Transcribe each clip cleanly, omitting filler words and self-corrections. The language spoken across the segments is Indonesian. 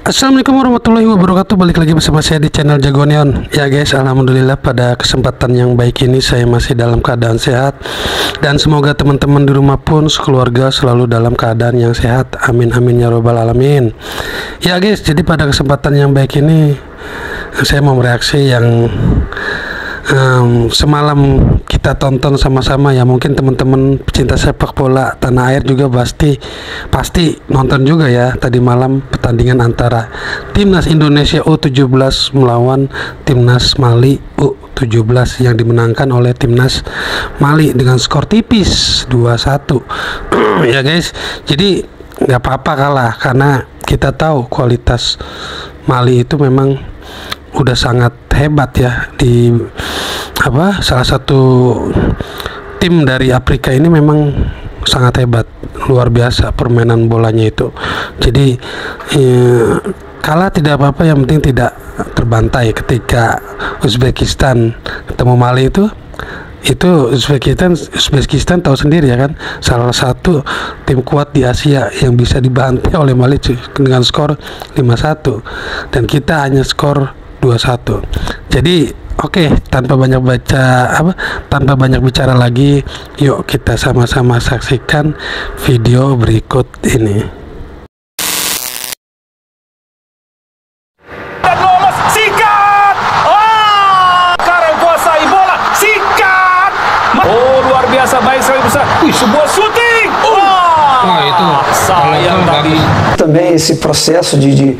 Assalamualaikum warahmatullahi wabarakatuh. Balik lagi bersama saya di channel Jagonion. Ya guys, alhamdulillah pada kesempatan yang baik ini saya masih dalam keadaan sehat. Dan semoga teman-teman di rumah pun sekeluarga selalu dalam keadaan yang sehat. Amin amin ya robbal alamin. Ya guys, jadi pada kesempatan yang baik ini saya mau mereaksi yang semalam kita tonton sama-sama ya. Mungkin teman-teman pecinta sepak bola tanah air juga pasti nonton juga ya. Tadi malam pertandingan antara timnas Indonesia U17 melawan timnas Mali U17 yang dimenangkan oleh timnas Mali dengan skor tipis 2-1. Ya guys, jadi nggak apa-apa kalah karena kita tahu kualitas Mali itu memang udah sangat hebat ya. Di salah satu tim dari Afrika ini memang sangat hebat, luar biasa permainan bolanya itu. Jadi kalah tidak apa-apa, yang penting tidak terbantai. Ketika Uzbekistan ketemu Mali itu Uzbekistan tahu sendiri ya kan, salah satu tim kuat di Asia yang bisa dibantai oleh Mali dengan skor 5-1 dan kita hanya skor 2-1. Jadi oke, tanpa banyak bicara lagi, yuk kita sama-sama saksikan video berikut ini. Dan lolos, sikat! Sekarang kuasai bola, sikat! Oh, luar biasa, baik sekali besar. Sebuah shooting! Itu sayang tadi. Também esse processo de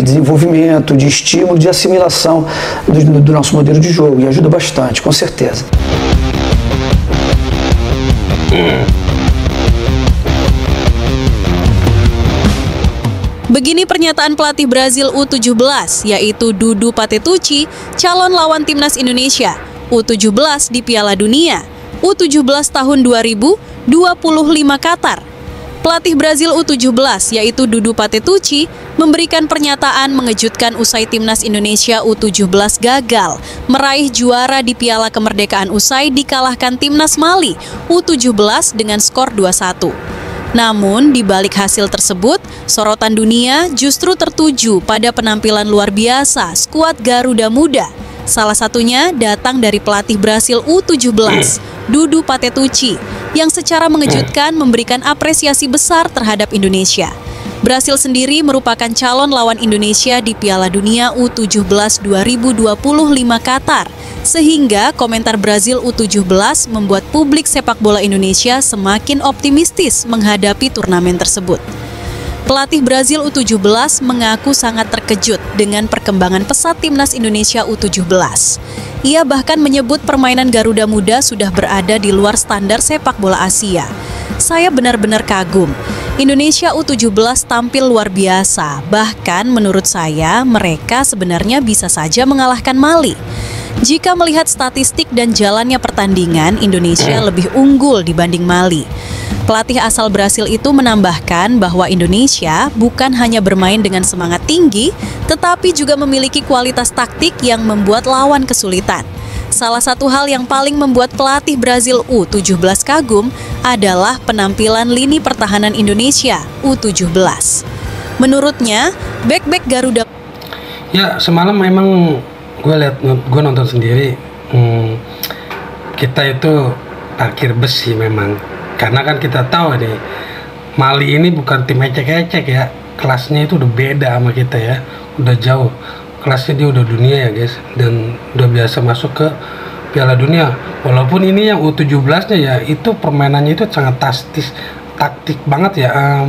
desenvolvimento, de estímulo, de assimilação do nosso modelo de jogo, e ajuda bastante, com certeza. Begini pernyataan pelatih Brazil U17, yaitu Dudu Patetucci, calon lawan timnas Indonesia U17 di Piala Dunia U17 tahun 2025 Qatar. Pelatih Brazil U17, yaitu Dudu Patetucci, memberikan pernyataan mengejutkan usai timnas Indonesia U17 gagal meraih juara di Piala Kemerdekaan usai dikalahkan timnas Mali U17 dengan skor 2-1. Namun, di balik hasil tersebut, sorotan dunia justru tertuju pada penampilan luar biasa skuad Garuda Muda. Salah satunya datang dari pelatih Brasil U17, Dudu Patetucci, yang secara mengejutkan memberikan apresiasi besar terhadap Indonesia. Brasil sendiri merupakan calon lawan Indonesia di Piala Dunia U17 2025 Qatar, sehingga komentar Brasil U17 membuat publik sepak bola Indonesia semakin optimistis menghadapi turnamen tersebut. Pelatih Brazil U17 mengaku sangat terkejut dengan perkembangan pesat timnas Indonesia U17. Ia bahkan menyebut permainan Garuda Muda sudah berada di luar standar sepak bola Asia. Saya benar-benar kagum. Indonesia U17 tampil luar biasa. Bahkan menurut saya mereka sebenarnya bisa saja mengalahkan Mali. Jika melihat statistik dan jalannya pertandingan, Indonesia lebih unggul dibanding Mali. Pelatih asal Brasil itu menambahkan bahwa Indonesia bukan hanya bermain dengan semangat tinggi, tetapi juga memiliki kualitas taktik yang membuat lawan kesulitan. Salah satu hal yang paling membuat pelatih Brazil U17 kagum adalah penampilan lini pertahanan Indonesia U17. Menurutnya, bek-bek Garuda... Ya, semalam memang gue nonton sendiri. Kita itu parkir besi memang. Karena kan kita tahu nih, Mali ini bukan tim ecek-ecek ya. Kelasnya itu udah beda sama kita ya. Udah jauh. Kelasnya dia udah dunia ya guys. Dan udah biasa masuk ke Piala Dunia. Walaupun ini yang U17-nya ya, itu permainannya itu sangat taktik banget ya.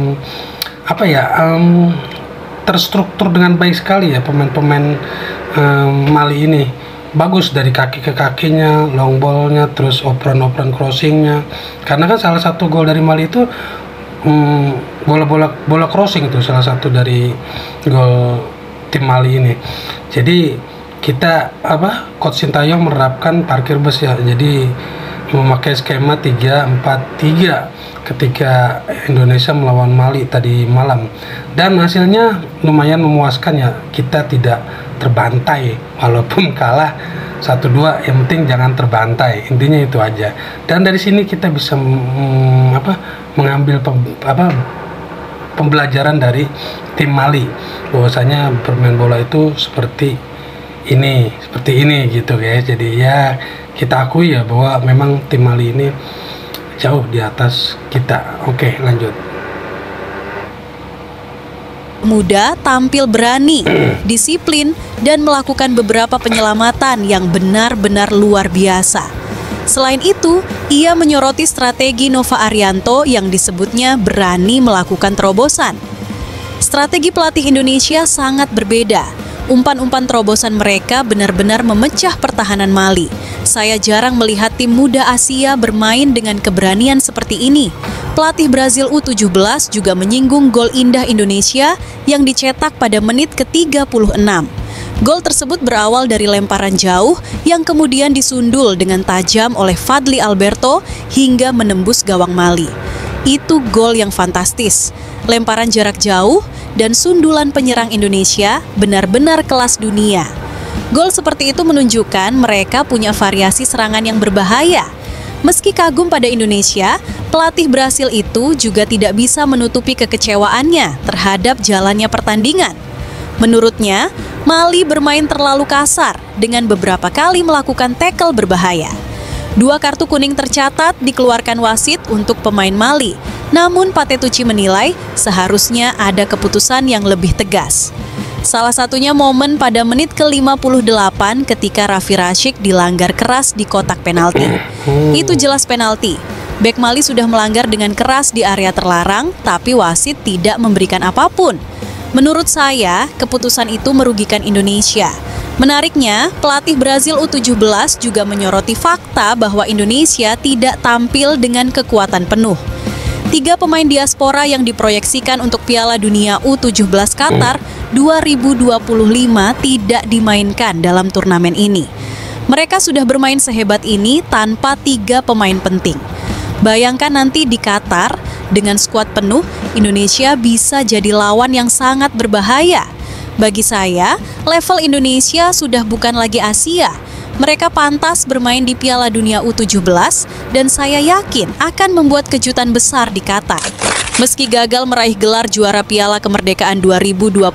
Terstruktur dengan baik sekali ya pemain-pemain Mali ini. Bagus dari kaki ke kakinya, long ball-nya, terus operan crossing-nya. Karena kan salah satu gol dari Mali itu bola crossing itu salah satu dari gol tim Mali ini. Jadi kita Coach Sintayong menerapkan parkir bus ya. Jadi memakai skema 3-4-3 ketika Indonesia melawan Mali tadi malam. Dan hasilnya lumayan memuaskan ya. Kita tidak terbantai walaupun kalah 1-2, yang penting jangan terbantai, intinya itu aja. Dan dari sini kita bisa mengambil pembelajaran dari tim Mali, bahwasanya bermain bola itu seperti ini gitu guys. Jadi ya kita akui ya bahwa memang tim Mali ini jauh di atas kita. Oke, lanjut. Muda tampil berani, disiplin, dan melakukan beberapa penyelamatan yang benar-benar luar biasa. Selain itu, ia menyoroti strategi Nova Arianto yang disebutnya berani melakukan terobosan. Strategi pelatih Indonesia sangat berbeda. Umpan-umpan terobosan mereka benar-benar memecah pertahanan Mali. Saya jarang melihat tim muda Asia bermain dengan keberanian seperti ini. Pelatih Brazil U17 juga menyinggung gol indah Indonesia yang dicetak pada menit ke-36. Gol tersebut berawal dari lemparan jauh yang kemudian disundul dengan tajam oleh Fadly Alberto hingga menembus gawang Mali. Itu gol yang fantastis. Lemparan jarak jauh dan sundulan penyerang Indonesia benar-benar kelas dunia. Gol seperti itu menunjukkan mereka punya variasi serangan yang berbahaya. Meski kagum pada Indonesia, pelatih Brasil itu juga tidak bisa menutupi kekecewaannya terhadap jalannya pertandingan. Menurutnya, Mali bermain terlalu kasar dengan beberapa kali melakukan tackle berbahaya. 2 kartu kuning tercatat dikeluarkan wasit untuk pemain Mali, namun Patetucci menilai seharusnya ada keputusan yang lebih tegas. Salah satunya momen pada menit ke-58 ketika Raffi Rashid dilanggar keras di kotak penalti. Itu jelas penalti. Bek Mali sudah melanggar dengan keras di area terlarang, tapi wasit tidak memberikan apapun. Menurut saya, keputusan itu merugikan Indonesia. Menariknya, pelatih Brazil U17 juga menyoroti fakta bahwa Indonesia tidak tampil dengan kekuatan penuh. 3 pemain diaspora yang diproyeksikan untuk Piala Dunia U17 Qatar 2025 tidak dimainkan dalam turnamen ini. Mereka sudah bermain sehebat ini tanpa 3 pemain penting. Bayangkan nanti di Qatar, dengan skuad penuh, Indonesia bisa jadi lawan yang sangat berbahaya. Bagi saya, level Indonesia sudah bukan lagi Asia. Mereka pantas bermain di Piala Dunia U17 dan saya yakin akan membuat kejutan besar di Qatar. Meski gagal meraih gelar juara Piala Kemerdekaan 2025,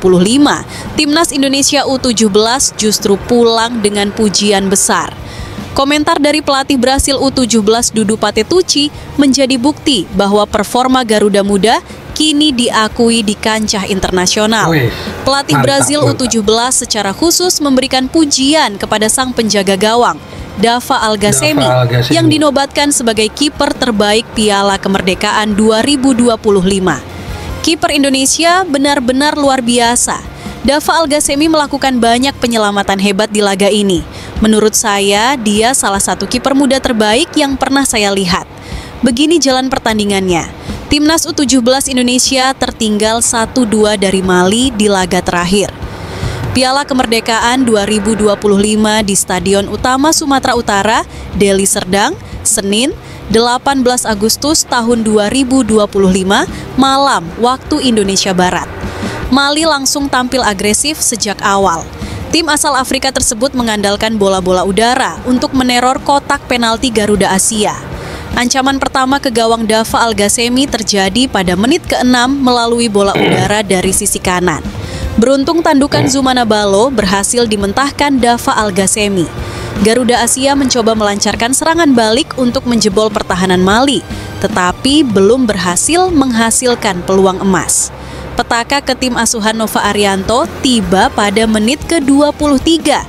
Timnas Indonesia U17 justru pulang dengan pujian besar. Komentar dari pelatih Brasil U17 Dudu Patetucci menjadi bukti bahwa performa Garuda Muda kini diakui di kancah internasional. Pelatih Brazil U17 secara khusus memberikan pujian kepada sang penjaga gawang, Dava Algasemi, yang dinobatkan sebagai kiper terbaik Piala Kemerdekaan 2025. Kiper Indonesia benar-benar luar biasa. Dava Algasemi melakukan banyak penyelamatan hebat di laga ini. Menurut saya, dia salah satu kiper muda terbaik yang pernah saya lihat. Begini jalan pertandingannya. Timnas U17 Indonesia tertinggal 1-2 dari Mali di laga terakhir. Piala Kemerdekaan 2025 di Stadion Utama Sumatera Utara, Deli Serdang, Senin, 18 Agustus tahun 2025, malam waktu Indonesia Barat. Mali langsung tampil agresif sejak awal. Tim asal Afrika tersebut mengandalkan bola-bola udara untuk meneror kotak penalti Garuda Asia. Ancaman pertama ke gawang Dava Algasemi terjadi pada menit ke-6 melalui bola udara dari sisi kanan. Beruntung tandukan Zumana Balo berhasil dimentahkan Dava Algasemi. Garuda Asia mencoba melancarkan serangan balik untuk menjebol pertahanan Mali, tetapi belum berhasil menghasilkan peluang emas. Petaka ke tim asuhan Nova Arianto tiba pada menit ke-23.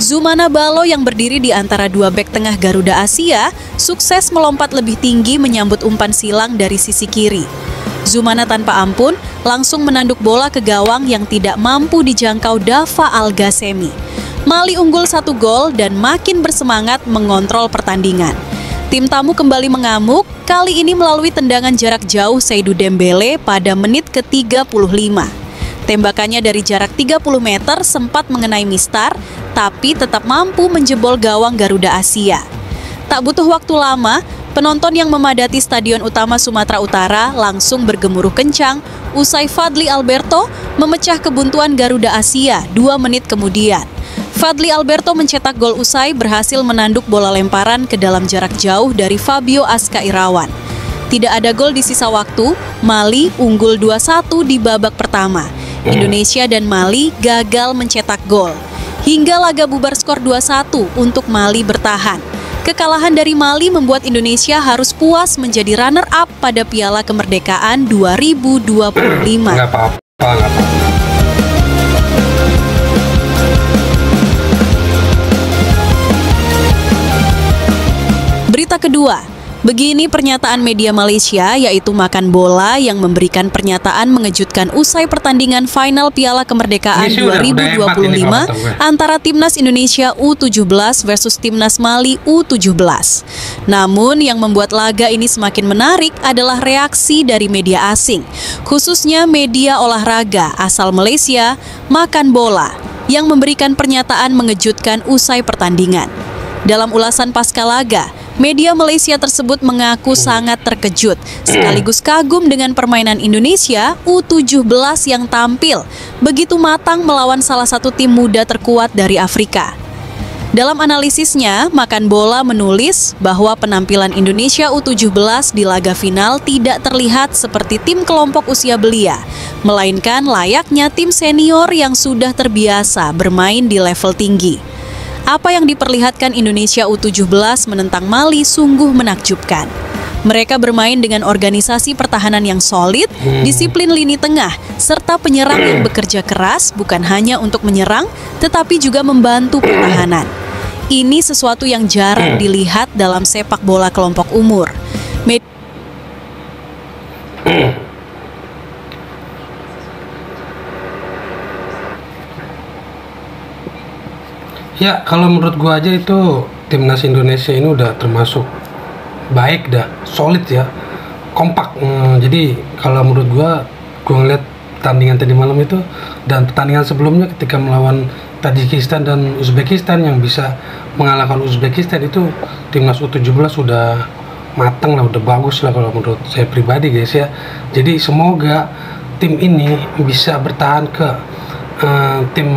Zumana Balo yang berdiri di antara 2 bek tengah Garuda Asia sukses melompat lebih tinggi menyambut umpan silang dari sisi kiri. Zumana tanpa ampun langsung menanduk bola ke gawang yang tidak mampu dijangkau Dava Algasemi. Mali unggul 1 gol dan makin bersemangat mengontrol pertandingan. Tim tamu kembali mengamuk, kali ini melalui tendangan jarak jauh Seydou Dembélé pada menit ke-35. Tembakannya dari jarak 30 meter sempat mengenai Mistar, tapi tetap mampu menjebol gawang Garuda Asia. Tak butuh waktu lama, penonton yang memadati Stadion Utama Sumatera Utara langsung bergemuruh kencang usai Fadly Alberto memecah kebuntuan Garuda Asia 2 menit kemudian. Fadly Alberto mencetak gol usai berhasil menanduk bola lemparan ke dalam jarak jauh dari Fabio Aska Irawan. Tidak ada gol di sisa waktu, Mali unggul 2-1 di babak pertama. Indonesia dan Mali gagal mencetak gol. Hingga laga bubar skor 2-1 untuk Mali bertahan. Kekalahan dari Mali membuat Indonesia harus puas menjadi runner-up pada Piala Kemerdekaan 2025. Nggak apa-apa, nggak apa-apa. Berita kedua, begini pernyataan media Malaysia, yaitu Makan Bola, yang memberikan pernyataan mengejutkan usai pertandingan final Piala Kemerdekaan 2025 antara Timnas Indonesia U17 versus Timnas Mali U17. Namun yang membuat laga ini semakin menarik adalah reaksi dari media asing, khususnya media olahraga asal Malaysia, Makan Bola, yang memberikan pernyataan mengejutkan usai pertandingan. Dalam ulasan pasca laga, media Malaysia tersebut mengaku sangat terkejut sekaligus kagum dengan permainan Indonesia U17 yang tampil begitu matang melawan salah satu tim muda terkuat dari Afrika. Dalam analisisnya, Makan Bola menulis bahwa penampilan Indonesia U17 di laga final tidak terlihat seperti tim kelompok usia belia, melainkan layaknya tim senior yang sudah terbiasa bermain di level tinggi. Apa yang diperlihatkan Indonesia U17 menentang Mali sungguh menakjubkan. Mereka bermain dengan organisasi pertahanan yang solid, disiplin lini tengah, serta penyerang yang bekerja keras bukan hanya untuk menyerang, tetapi juga membantu pertahanan. Ini sesuatu yang jarang dilihat dalam sepak bola kelompok umur. Ya, kalau menurut gua aja itu timnas Indonesia ini udah termasuk baik dah, solid ya, kompak. Jadi kalau menurut gua ngeliat pertandingan tadi malam itu dan pertandingan sebelumnya ketika melawan Tajikistan dan Uzbekistan yang bisa mengalahkan Uzbekistan, itu timnas U17 udah mateng lah, udah bagus lah kalau menurut saya pribadi guys ya. Jadi semoga tim ini bisa bertahan ke tim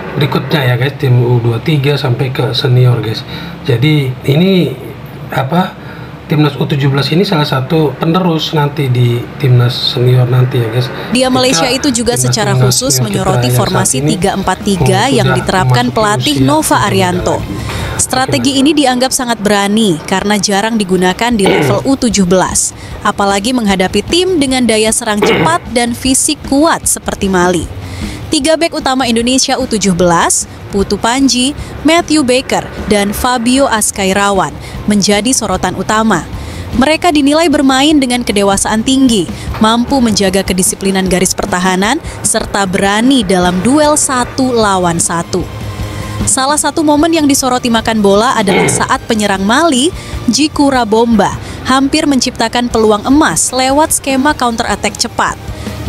berikutnya ya guys, tim U23 sampai ke senior guys. Jadi ini timnas U17 ini salah satu penerus nanti di timnas senior nanti ya guys. Dia Malaysia itu juga secara khusus menyoroti formasi 3-4-3 yang diterapkan pelatih Nova Arianto. Strategi ini dianggap sangat berani karena jarang digunakan di level U17, apalagi menghadapi tim dengan daya serang cepat dan fisik kuat seperti Mali. 3 bek utama Indonesia U17, Putu Panji, Matthew Baker, dan Fabio Azkairawan menjadi sorotan utama. Mereka dinilai bermain dengan kedewasaan tinggi, mampu menjaga kedisiplinan garis pertahanan, serta berani dalam duel 1 lawan 1. Salah satu momen yang disoroti Makan Bola adalah saat penyerang Mali, Jikura Bomba, hampir menciptakan peluang emas lewat skema counter attack cepat.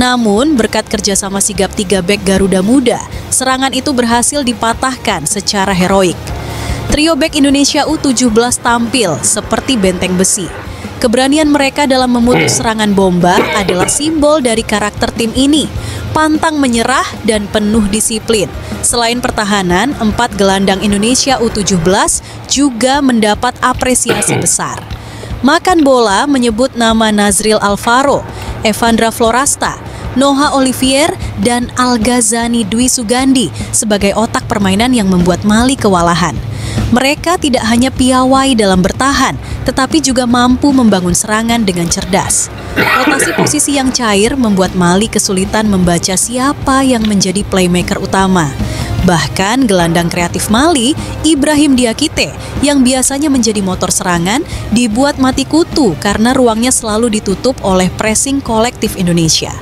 Namun, berkat kerjasama sigap 3 bek Garuda Muda, serangan itu berhasil dipatahkan secara heroik. Trio bek Indonesia U17 tampil seperti benteng besi. Keberanian mereka dalam memutus serangan Bomba adalah simbol dari karakter tim ini, pantang menyerah dan penuh disiplin. Selain pertahanan, 4 gelandang Indonesia U17 juga mendapat apresiasi besar. Makan Bola menyebut nama Nazril Alvaro, Evandra Florasta, Noha Olivier, dan Al-Ghazani Dwi Sugandi sebagai otak permainan yang membuat Mali kewalahan. Mereka tidak hanya piawai dalam bertahan, tetapi juga mampu membangun serangan dengan cerdas. Rotasi posisi yang cair membuat Mali kesulitan membaca siapa yang menjadi playmaker utama. Bahkan gelandang kreatif Mali, Ibrahim Diakite, yang biasanya menjadi motor serangan, dibuat mati kutu karena ruangnya selalu ditutup oleh pressing kolektif Indonesia.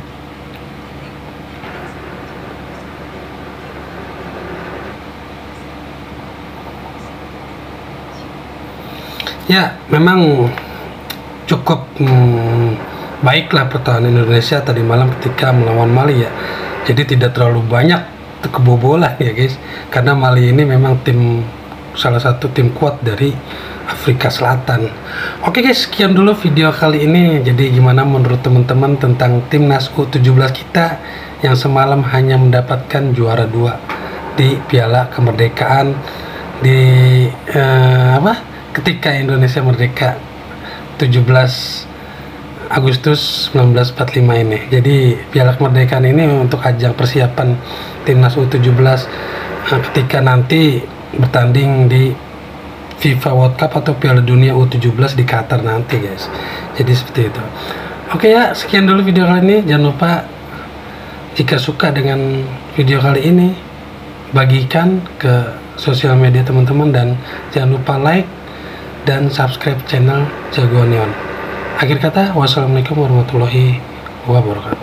Ya, memang cukup baiklah pertahanan Indonesia tadi malam ketika melawan Mali ya. Jadi tidak terlalu banyak kebobolan ya guys, karena Mali ini memang salah satu tim kuat dari Afrika Selatan. Oke guys, sekian dulu video kali ini. Jadi gimana menurut teman-teman tentang timnas U17 kita yang semalam hanya mendapatkan juara 2 di Piala Kemerdekaan di ketika Indonesia merdeka 17 Agustus 1945 ini. Jadi Piala Kemerdekaan ini untuk ajang persiapan timnas U17 ketika nanti bertanding di FIFA World Cup atau Piala Dunia U17 di Qatar nanti, guys. Jadi seperti itu. Oke ya, sekian dulu video kali ini. Jangan lupa jika suka dengan video kali ini, bagikan ke sosial media teman-teman, dan jangan lupa like dan subscribe channel Jagoan Neon. Akhir kata, wassalamualaikum warahmatullahi wabarakatuh.